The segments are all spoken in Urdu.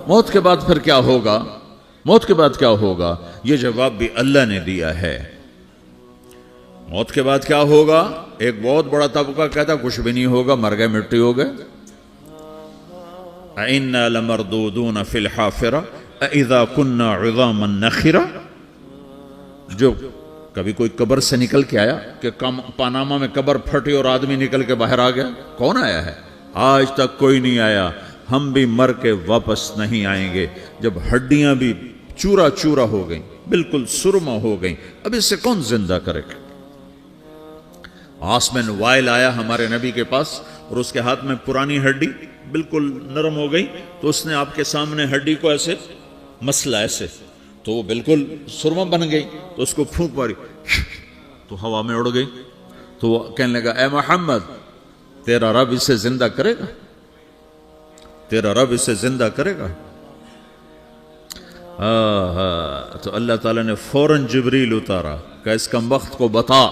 موت کے بعد پھر کیا ہوگا؟ موت کے بعد کیا ہوگا؟ یہ جواب بھی اللہ نے دیا ہے۔ موت کے بعد کیا ہوگا؟ ایک بہت بڑا طبقہ کہتا کچھ بھی نہیں ہوگا، مر گئے، مٹی ہو گئے۔ اِنَّا لَمَرْدُودُونَ فِي الْحَافِرَةِ اِذَا كُنَّا عِظَامًا نَخِرَةً۔ جو کبھی کوئی قبر سے نکل کے آیا کہ پاناما میں قبر پھٹی اور آدمی نکل کے باہر آ گیا؟ کون آیا ہے؟ آج تک کوئی نہیں آیا۔ ہم بھی مر کے واپس نہیں آئیں گے۔ جب ہڈیاں بھی چورا چورا ہو گئیں، بالکل سرما ہو گئیں، اب اس سے کون زندہ کرے گا؟ آسمین وائل آیا ہمارے نبی کے پاس اور اس کے ہاتھ میں پرانی ہڈی بالکل نرم ہو گئی، تو اس نے آپ کے سامنے ہڈی کو ایسے مسلا ایسے، تو وہ بالکل سرما بن گئی، تو اس کو پھونک ماری تو ہوا میں اڑ گئی۔ تو وہ کہنے لگا اے محمد، تیرا رب اسے زندہ کرے گا؟ تیرا رب اسے زندہ کرے گا؟ تو اللہ تعالیٰ نے فوراً جبریل اتارا کہ اس کم وقت کو بتا،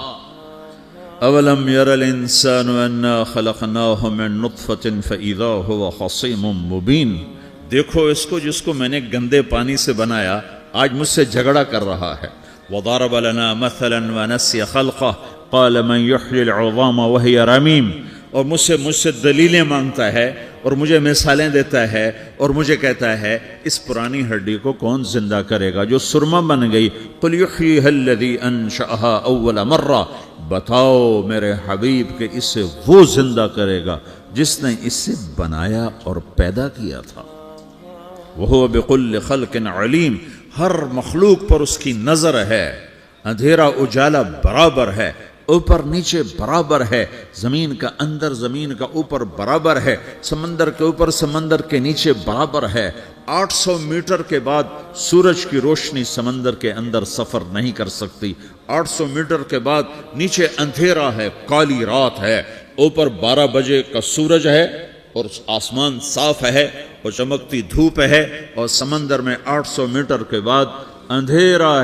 اولم یر الانسان انا خلقناہ من نطفۃ فاذا هو خصیم مبین۔ دیکھو اس کو جس کو میں نے گندے پانی سے بنایا، آج مجھ سے جھگڑا کر رہا ہے۔ وضرب لنا مثلا ونسی خلقہ قال من یحیی العظام وہی رمیم۔ اور مجھ سے دلیلیں مانگتا ہے اور مجھے مثالیں دیتا ہے اور مجھے کہتا ہے اس پرانی ہڈی کو کون زندہ کرے گا جو سرما بن گئی؟ قل یحییھا الذی انشأھا اول مرہ۔ بتاؤ میرے حبیب کہ اسے وہ زندہ کرے گا جس نے اسے بنایا اور پیدا کیا تھا۔ وہو بکل خلق علیم۔ ہر مخلوق پر اس کی نظر ہے، اندھیرا اجالا برابر ہے، اوپر نیچے برابر ہے، زمین کا اندر زمین کا اوپر برابر ہے، سمندر کے اوپر سمندر کے نیچے برابر ہے۔ 800 میٹر کے بعد سورج کی روشنی سمندر کے اندر سفر نہیں کر سکتی۔ 800 میٹر کے بعد نیچے اندھیرا ہے، کالی رات ہے، اوپر 12 بجے کا سورج ہے اور آسمان صاف ہے اور چمکتی دھوپ ہے، اور سمندر میں 800 میٹر کے بعد اندھیرا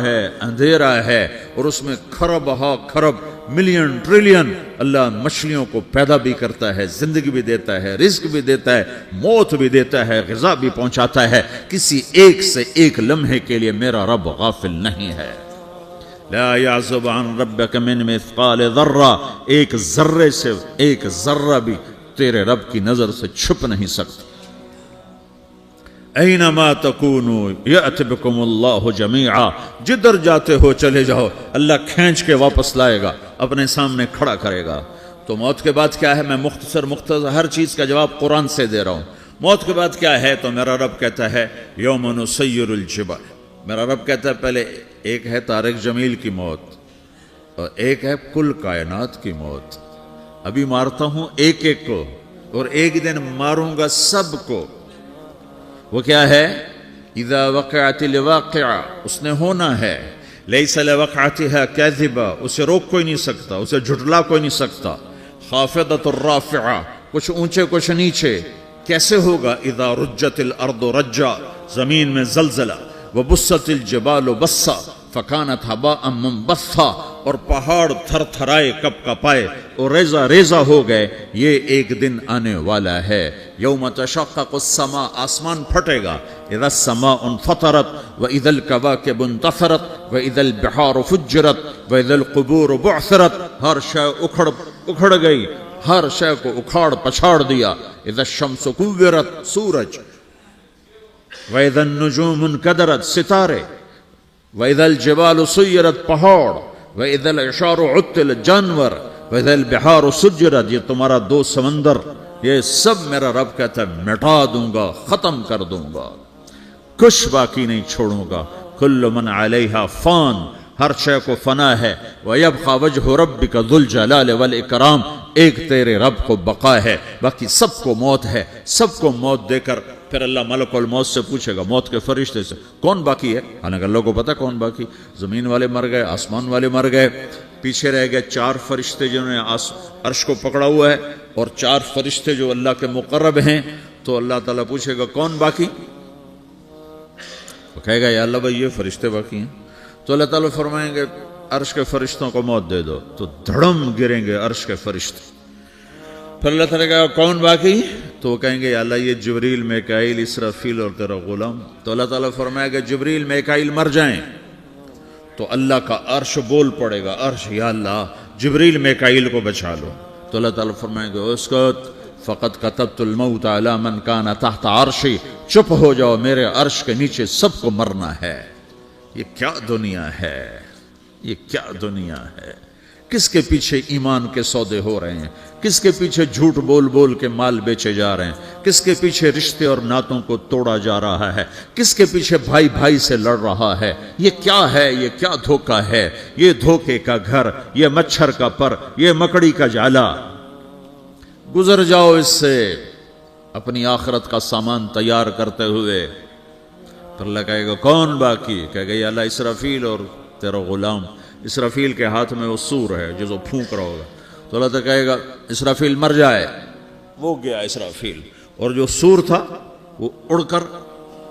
ہے اور اس میں کھرب ہا کھرب ملین ٹریلین اللہ مچھلیوں کو پیدا بھی کرتا ہے، زندگی بھی دیتا ہے، رزق بھی دیتا ہے، موت بھی دیتا ہے، غذا بھی پہنچاتا ہے۔ کسی ایک سے ایک لمحے کے لیے میرا رب غافل نہیں ہے۔ لا يعزب عن ربك من مثقال ذرہ، ایک ذرے سے ایک ذرہ بھی تیرے رب کی نظر سے چھپ نہیں سکتا۔ اینما تکونوا یأت بکم اللہ جمیعا، جدھر جاتے ہو چلے جاؤ، اللہ کھینچ کے واپس لائے گا، اپنے سامنے کھڑا کرے گا۔ تو موت کے بعد کیا ہے؟ میں مختصر ہر چیز کا جواب قرآن سے دے رہا ہوں۔ موت کے بعد کیا ہے؟ تو میرا رب کہتا ہے یوم نسیر الجبال۔ میرا رب کہتا ہے پہلے ایک ہے طارق جمیل کی موت اور ایک ہے کل کائنات کی موت۔ ابھی مارتا ہوں ایک ایک کو اور ایک دن ماروں گا سب کو۔ وہ کیا ہے؟ اذا وقعت الواقعہ، اس نے ہونا ہے۔ لیس لوقعتها کاذبہ، اسے روک کوئی نہیں سکتا، اسے جھٹلا کوئی نہیں سکتا۔ خافضۃ الرافعہ، کچھ اونچے کچھ نیچے۔ کیسے ہوگا؟ اذا رجت الارض رجا، زمین میں زلزلہ۔ وبست الجبال بسا فکانت ہباء منبثا، اور پہاڑ تھر تھرائے کپ کپائے اور ریزہ ریزہ ہو گئے۔ یہ ایک دن آنے والا ہے۔ یوم تشقق السماء، آسمان پھٹے گا۔ اذا السماء انفطرت واذا الكواكب انتثرت واذا البحار فجرت واذا القبور بعثرت، ہر شے اکھڑ گئی، ہر شے کو اکھاڑ پچھاڑ دیا۔ اذا الشمس کورت، سورج۔ وَإِذَا النُّجُومُ انْكَدَرَتْ، ستارے۔ وَإِذَا الْجِبَالُ سُيِّرَتْ، پہاڑ۔ وَإِذَا الْعِشَارُ عُطِّلَتْ، جانور۔ وَإِذَا الْبِحَارُ سُجِّرَتْ، یہ تمہارا دو سمندر، یہ سب میرا رب کہتا ہے مٹا دوں گا، ختم کر دوں گا، کچھ باقی نہیں چھوڑوں گا۔ كُلُّ مَنْ عَلَيْهَا فان، ہر شے کو فنا ہے۔ وَيَبْقَى وَجْهُ رَبِّكَ ذُو الْجَلَالِ وَالْإِكْرَامِ، ایک تیرے رب کو بقا ہے، باقی سب کو موت ہے۔ سب کو موت دے کر پھر اللہ ملک الموت سے پوچھے گا، موت کے فرشتے سے، کون باقی ہے؟ حالانکہ اللہ کو پتا کون باقی۔ زمین والے مر گئے، آسمان والے مر گئے، پیچھے رہ گئے 4 فرشتے جنہوں نے عرش کو پکڑا ہوا ہے، اور 4 فرشتے جو اللہ کے مقرب ہیں۔ تو اللہ تعالیٰ پوچھے گا کون باقی؟ وہ کہے گا یا اللہ بھائی یہ فرشتے باقی ہیں۔ تو اللہ تعالیٰ فرمائیں گے عرش کے فرشتوں کو موت دے دو، تو دھڑم گریں گے عرش کے فرشتے۔ پھر اللہ تعالیٰ کہا کون باقی؟ تو وہ کہیں گے یا اللہ یہ جبریل میکائیل اسرافیل اور تیرا غلام. تو اللہ تعالیٰ فرمائے گا جبریل میکائیل مر جائیں تو اللہ کا عرش بول پڑے گا, عرش یا اللہ جبریل میکائیل کو بچا لو. تو اللہ تعالیٰ فرمائے گا اسکت فقط کتبت الموت علی من کان تحت عرشی, چپ ہو جاؤ میرے عرش کے نیچے سب کو مرنا ہے. یہ کیا دنیا ہے, یہ کیا دنیا ہے. کس کے پیچھے ایمان کے سودے ہو رہے ہیں, کس کے پیچھے جھوٹ بول بول کے مال بیچے جا رہے ہیں, کس کے پیچھے رشتے اور ناتوں کو توڑا جا رہا ہے, کس کے پیچھے بھائی بھائی سے لڑ رہا ہے. یہ کیا ہے, یہ کیا دھوکہ ہے, یہ دھوکے کا گھر, یہ مچھر کا پر, یہ مکڑی کا جالا. گزر جاؤ اس سے اپنی آخرت کا سامان تیار کرتے ہوئے. پھر اللہ کہے گا کون باقی؟ کہے گا یا اللہ اسرافیل اور تیرا غلام. اسرافیل کے ہاتھ میں وہ سور ہے جو پھونک رہا ہوگا. تو اللہ تعالیٰ کہے گا اسرافیل مر جائے, وہ گیا اسرافیل. اور جو سور تھا وہ اڑ کر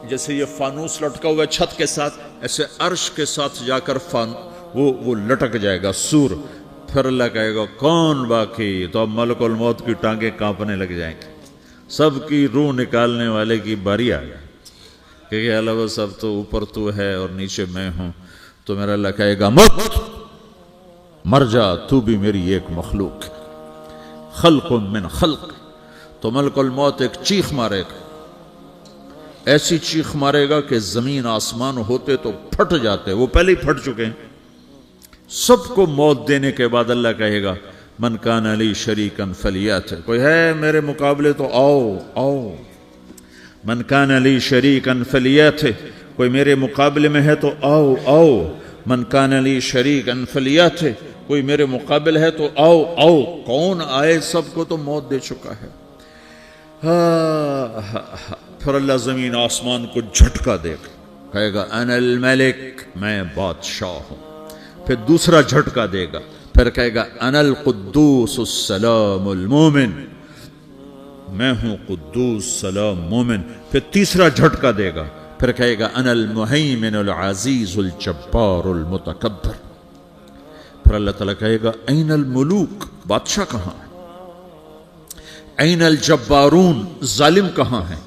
جیسے یہ فانوس لٹکا ہوا ہے چھت کے ساتھ, ایسے عرش کے ساتھ جا کر وہ لٹک جائے گا سور. پھر اللہ کہے گا کون باقی؟ تو اب ملک الموت کی ٹانگیں کانپنے لگ جائیں گی, سب کی روح نکالنے والے کی باری آ گئی کہ اللہ وہ سب تو اوپر تو ہے اور نیچے میں ہوں. تو میرا اللہ کہے گا مت, مر جا, تو بھی میری ایک مخلوق, خلق من خلق. تو ملک الموت ایک چیخ مارے گا, ایسی چیخ مارے گا کہ زمین آسمان ہوتے تو پھٹ جاتے, وہ پہلے ہی پھٹ چکے ہیں. سب کو موت دینے کے بعد اللہ کہے گا من کان لی شریکا فلیات, کوئی ہے میرے مقابلے تو آؤ آؤ. من کان لی شریکا فلیات, کوئی میرے مقابلے میں ہے تو آؤ آؤ. من کان لی شریکا فلیات, کوئی میرے مقابل ہے تو آؤ آؤ. کون آئے؟ سب کو تو موت دے چکا ہے. پھر اللہ زمین آسمان کو جھٹکا دے گا, کہے گا انا الملک, میں بادشاہ ہوں. پھر دوسرا جھٹکا دے گا, پھر کہے گا انا القدوس السلام المومن, میں ہوں قدوس سلام مومن. پھر تیسرا جھٹکا دے گا, پھر کہے گا انا المہیمن العزیز الجبار المتکبر. پھر اللہ تعالیٰ کہے گا این الملوک, بادشاہ کہاں ہے؟ این الجبارون, ظالم کہاں ہیں؟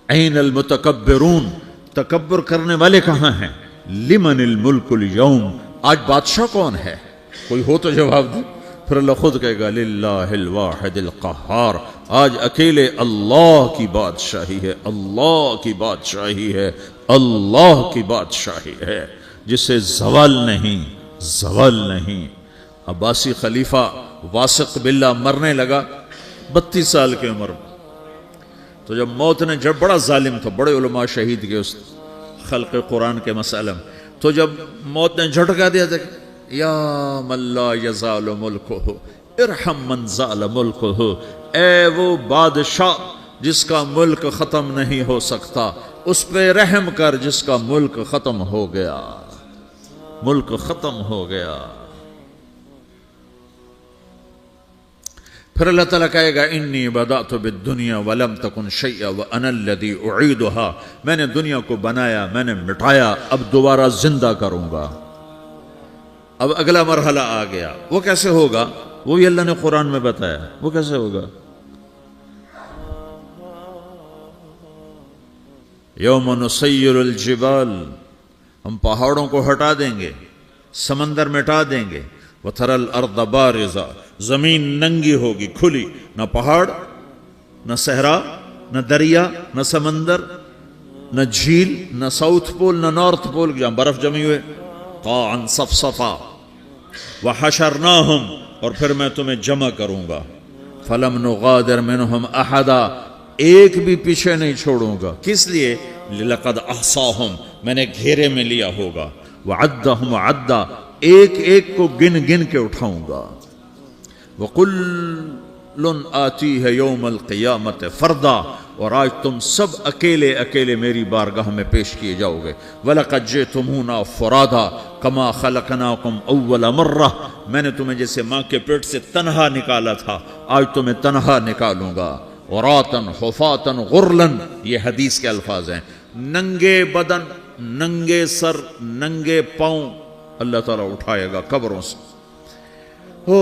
این المتکبرون, تکبر کرنے والے کہاں ہیں؟ لمن الملک اليوم, آج بادشاہ کون ہے؟ کوئی ہو تو جواب دے. پھر اللہ خود کہے گا للہ الواحد القہار, آج اکیلے اللہ کی بادشاہی ہے, اللہ کی بادشاہی ہے, اللہ کی بادشاہی ہے, جسے زوال نہیں, زوال نہیں. عباسی خلیفہ واثق باللہ مرنے لگا 32 سال کی عمر میں. تو جب موت نے, جب بڑا ظالم تھا, بڑے علماء شہید کے اس خلق قرآن کے مسئلہ میں, تو جب موت نے جھٹکا دیا تھا یا من لا یزال ملکہ ارحم من زال ملکہ, اے وہ بادشاہ جس کا ملک ختم نہیں ہو سکتا, اس پہ رحم کر جس کا ملک ختم ہو گیا, ملک ختم ہو گیا. پھر اللہ تعالیٰ کہے گا انی بدأت بالدنیا ولم تکن شیئا وانا الذی اعیدہا, میں نے دنیا کو بنایا, میں نے مٹایا, اب دوبارہ زندہ کروں گا. اب اگلا مرحلہ آ گیا, وہ کیسے ہوگا؟ وہ بھی اللہ نے قرآن میں بتایا. وہ کیسے ہوگا؟ یوم نسیر الجبال, ہم پہاڑوں کو ہٹا دیں گے, سمندر مٹا دیں گے. وتری الارض بارزا, زمین ننگی ہوگی, کھلی, نہ پہاڑ, نہ صحرا, نہ دریا, نہ سمندر, نہ جھیل, نہ ساؤتھ پول, نہ نارتھ پول جہاں برف جمی ہوئے. قاعا صفصفا وحشرناہم, اور پھر میں تمہیں جمع کروں گا. فلم نغادر منہم احدا, ایک بھی پیچھے نہیں چھوڑوں گا. کس لیے؟ لقد احصاہم, میں نے گھیرے میں لیا ہوگا. وعدہم عدا, ایک ایک کو گن گن کے اٹھاؤں گا. وَقُلٌ آتِيهَ يَوْمَ الْقِيَامَةِ فَرْدًا, اور آج تم سب اکیلے اکیلے میری بارگاہ میں پیش کیے جاؤ گے. وَلَقَدْ جِئْتُمُونَا فُرَادًا كَمَا خَلَقْنَاكُمْ أَوَّلَ مَرَّةٍ, میں نے تمہیں جیسے ماں کے پیٹ سے تنہا نکالا تھا, آج تمہیں تنہا نکالوں گا. عُرَاةً حُفَاةً غُرْلًا, یہ حدیث کے الفاظ ہیں. ننگے بدن, ننگے سر, ننگے پاؤں اللہ تعالیٰ اٹھائے گا قبروں سے. ہو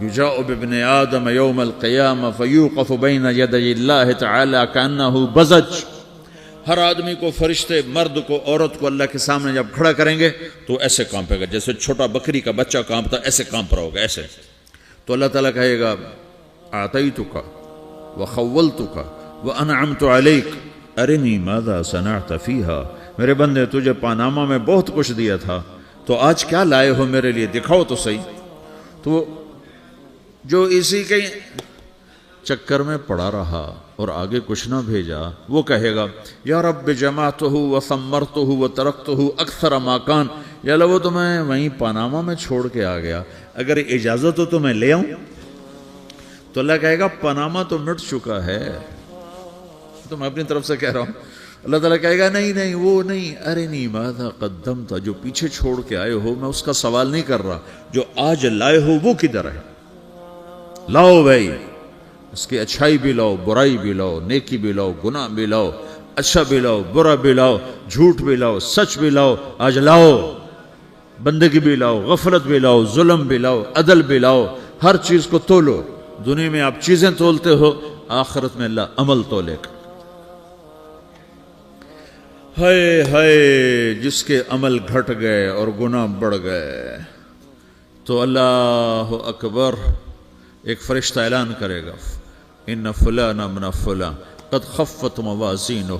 یجاء بابن آدم یوم القیامہ فیوقف بین یدی اللہ تعالی کأنہ بزج، ہر آدمی کو، فرشتے، مرد کو، عورت کو اللہ کے سامنے جب کھڑا کریں گے تو ایسے کانپے گا جیسے چھوٹا بکری کا بچہ کانپتا، ایسے کانپ رہا ہوگا ایسے. تو اللہ تعالیٰ کہے گا اعطیتک وخولتک وانعمت علیک ارنی ماذا صنعت فیہا، میرے بندے تجھے پاناما میں بہت کچھ دیا تھا، تو آج کیا لائے ہو میرے لیے، دکھاؤ تو صحیح. تو جو اسی کے چکر میں پڑا رہا اور آگے کچھ نہ بھیجا، وہ کہے گا یا رب جمعتہ وثمرتہ وترکتہ اکثر ما کان، یا اللہ وہ تو میں وہیں پاناما میں چھوڑ کے آ گیا، اگر اجازت ہو تو میں لے آؤں. تو اللہ کہے گا پاناما تو مٹ چکا ہے، تو میں اپنی طرف سے کہہ رہا ہوں. اللہ تعالیٰ کہے گا نہیں نہیں وہ نہیں، ارنی ماذا قدمت، جو پیچھے چھوڑ کے آئے ہو میں اس کا سوال نہیں کر رہا، جو آج لائے ہو وہ کدھر ہے، لاؤ بھائی، اس کی اچھائی بھی لاؤ، برائی بھی لاؤ، نیکی بھی لاؤ، گناہ بھی لاؤ، اچھا بھی لاؤ، برا بھی لاؤ، جھوٹ بھی لاؤ، سچ بھی لاؤ، آج لاؤ، بندگی بھی لاؤ، غفلت بھی لاؤ، ظلم بھی لاؤ، عدل بھی لاؤ، ہر چیز کو تولو. دنیا میں آپ چیزیں تولتے ہو، آخرت میں اللہ عمل تولے گا. ہائے ہائے جس کے عمل گھٹ گئے اور گناہ بڑھ گئے، تو اللہ اکبر، ایک فرشتہ اعلان کرے گا ان فلان من فلان قد خفت موازینہ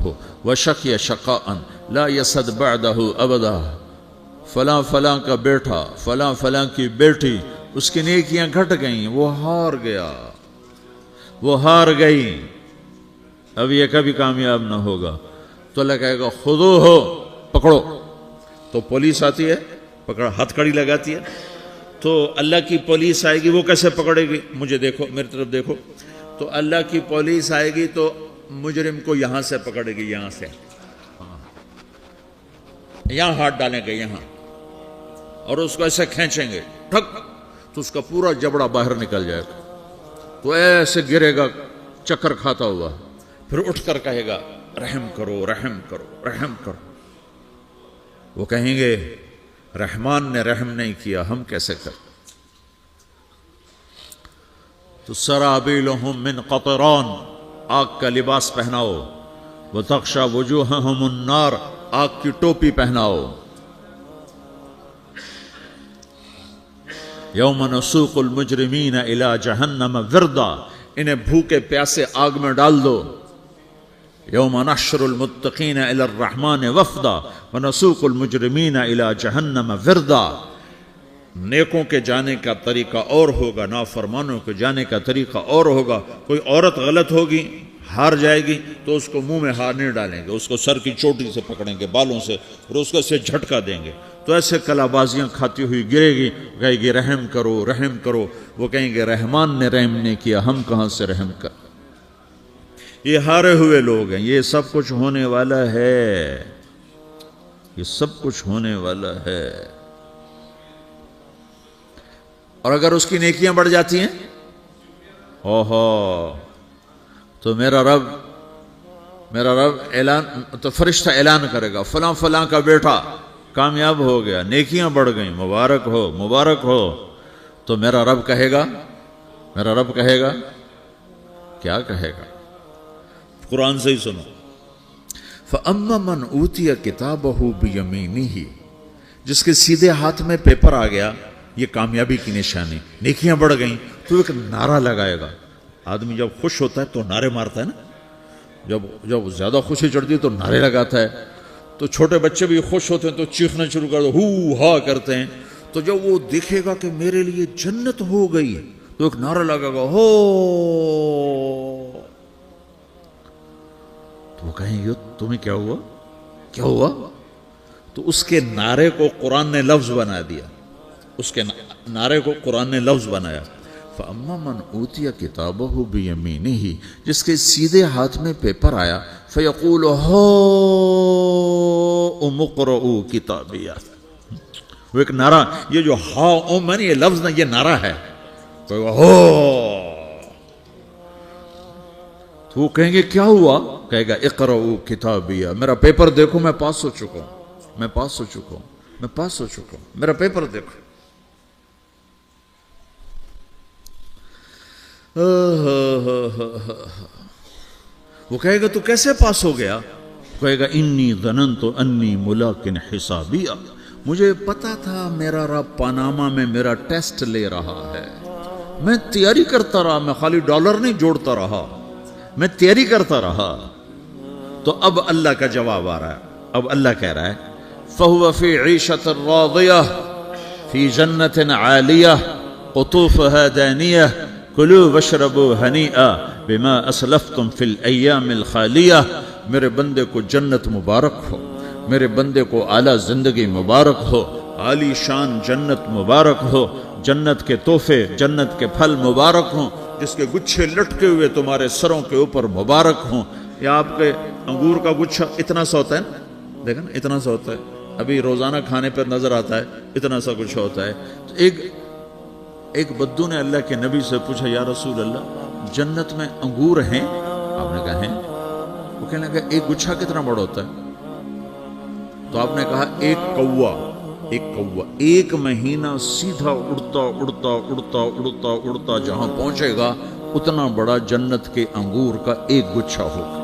وشقی شقاء لا یسد بعدہ ابدا، فلاں فلاں کا بیٹا، فلاں فلاں کی بیٹی، اس کی نیکیاں گھٹ گئیں، وہ ہار گیا، وہ ہار گئی، اب یہ کبھی کامیاب نہ ہوگا. تو اللہ کہے گا خودو ہو، پکڑو. تو پولیس آتی ہے، پکڑا، ہتھ کڑی لگاتی ہے. تو اللہ کی پولیس آئے گی، وہ کیسے پکڑے گی، مجھے دیکھو، میری طرف دیکھو. تو اللہ کی پولیس آئے گی تو مجرم کو یہاں سے پکڑے گی، یہاں سے، یہاں ہاتھ ڈالیں گے یہاں، اور اس کو ایسے کھینچیں گے ٹھک، تو اس کا پورا جبڑا باہر نکل جائے گا. تو ایسے گرے گا چکر کھاتا ہوا، پھر اٹھ کر کہے گا رحم کرو، رحم کرو، رحم کرو. وہ کہیں گے رحمان نے رحم نہیں کیا، ہم کیسے کر. تو سرابیلہم من قطران، آگ کا لباس پہناؤ، وتغشا وجوہہم النار، آگ کی ٹوپی پہناؤ. یوم نسوق المجرمین الی جہنم وردا، انہیں بھوکے پیاسے آگ میں ڈال دو. یوم نحشر المتقین الی الرحمن وفدا ونسوق المجرمین الی جہنم وردا. نیکوں کے جانے کا طریقہ اور ہوگا، نافرمانوں کے جانے کا طریقہ اور ہوگا. کوئی عورت غلط ہوگی، ہار جائے گی، تو اس کو منہ میں ہار نہیں ڈالیں گے، اس کو سر کی چوٹی سے پکڑیں گے، بالوں سے، اور اس کو اسے جھٹکا دیں گے. تو ایسے کلا بازیاں کھاتی ہوئی گرے گی، کہے گی رحم کرو، رحم کرو. وہ کہیں گے رحمان نے رحم نہیں کیا، ہم کہاں سے رحم کر. یہ ہارے ہوئے لوگ ہیں. یہ سب کچھ ہونے والا ہے، یہ سب کچھ ہونے والا ہے. اور اگر اس کی نیکیاں بڑھ جاتی ہیں، اوہو، تو میرا رب اعلان، تو فرشتہ اعلان کرے گا فلاں فلاں کا بیٹا کامیاب ہو گیا، نیکیاں بڑھ گئیں، مبارک ہو، مبارک ہو. تو میرا رب کہے گا کیا کہے گا، قرآن سے ہی سنو. فَأَمَّا مَنْ أُوتِيَ كِتَابَهُ بِيَمِينِهِ، جس کے سیدھے ہاتھ میں پیپر آ گیا، یہ کامیابی کی نشانی، نیکیاں بڑھ گئیں. تو ایک نعرہ لگائے گا. آدمی جب خوش ہوتا ہے تو نعرے مارتا ہے نا، جب زیادہ خوشی چڑھتی ہے تو نعرے لگاتا ہے. تو چھوٹے بچے بھی خوش ہوتے ہیں تو چیخنا شروع کر دو، ہو ہا کرتے ہیں. تو جب وہ دیکھے گا کہ میرے لیے جنت ہو گئی، تو ایک نعرہ لگے گا، ہو. تو وہ کہیں گے تمہیں کیا ہوا، کیا ہوا. تو اس کے نعرے کو قرآن نے لفظ بنا دیا، اس کے نعرے کو قرآن نے لفظ بنایا. فَأَمَّا مَنْ أُوتِيَ كِتَابَهُ بِيَمِينِهِ، جس کے سیدھے ہاتھ میں پیپر آیا، فَيَقُولُ هَاؤْمُ اقْرَءُوا كِتَابِيَهْ. وہ ایک نعرہ، یہ جو ہاؤم ہے نا، یہ لفظ نہ، یہ نعرہ ہے. تو وہ کہیں گے کیا ہوا، کہے گا اقرؤوا کتابیہ، میرا پیپر دیکھو، میں پاس ہو چکا ہوں، میں پاس ہو چکا ہوں، میں پاس ہو چکا ہوں، میرا پیپر دیکھو. وہ کہے گا تو کیسے پاس ہو گیا؟ کہے گا انی ظننت انی ملاقن حسابیہ، مجھے پتا تھا میرا رب پاناما میں میرا ٹیسٹ لے رہا ہے، میں تیاری کرتا رہا، میں خالی ڈالر نہیں جوڑتا رہا، میں تیاری کرتا رہا۔ تو اب اللہ کا جواب آ رہا ہے، اب اللہ کہہ رہا ہے فَهُوَ فِي عِيشَةٍ رَاضِيَةٍ فِي جَنَّةٍ عَالِيَةٍ قُطُوفُهَا دَانِيَةٌ كُلُوا وَاشْرَبُوا هَنِيئًا بِمَا أَسْلَفْتُمْ فِي الْأَيَّامِ الْخَالِيَةِ، میرے بندے کو جنت مبارک ہو، میرے بندے کو اعلیٰ زندگی مبارک ہو، عالی شان جنت مبارک ہو، جنت کے تحفے، جنت کے پھل مبارک ہوں، جس کے گچھے لٹکے ہوئے تمہارے سروں کے اوپر مبارک ہوں۔ یا آپ کے انگور کا گچھا اتنا سا ہوتا ہے نا، دیکھا نا اتنا سا ہوتا ہے، ابھی روزانہ کھانے پر نظر آتا ہے، اتنا سا کچھ ہوتا ہے۔ تو ایک بدو نے اللہ کے نبی سے پوچھا یا رسول اللہ جنت میں انگور ہیں؟ آپ نے کہا ہیں۔ وہ کہنے لگا ایک گچھا کتنا بڑا ہوتا ہے؟ تو آپ نے کہا ایک کوا ایک مہینہ سیدھا اڑتا اڑتا اڑتا اڑتا اڑتا جہاں پہنچے گا اتنا بڑا جنت کے انگور کا ایک گچھا ہوگا۔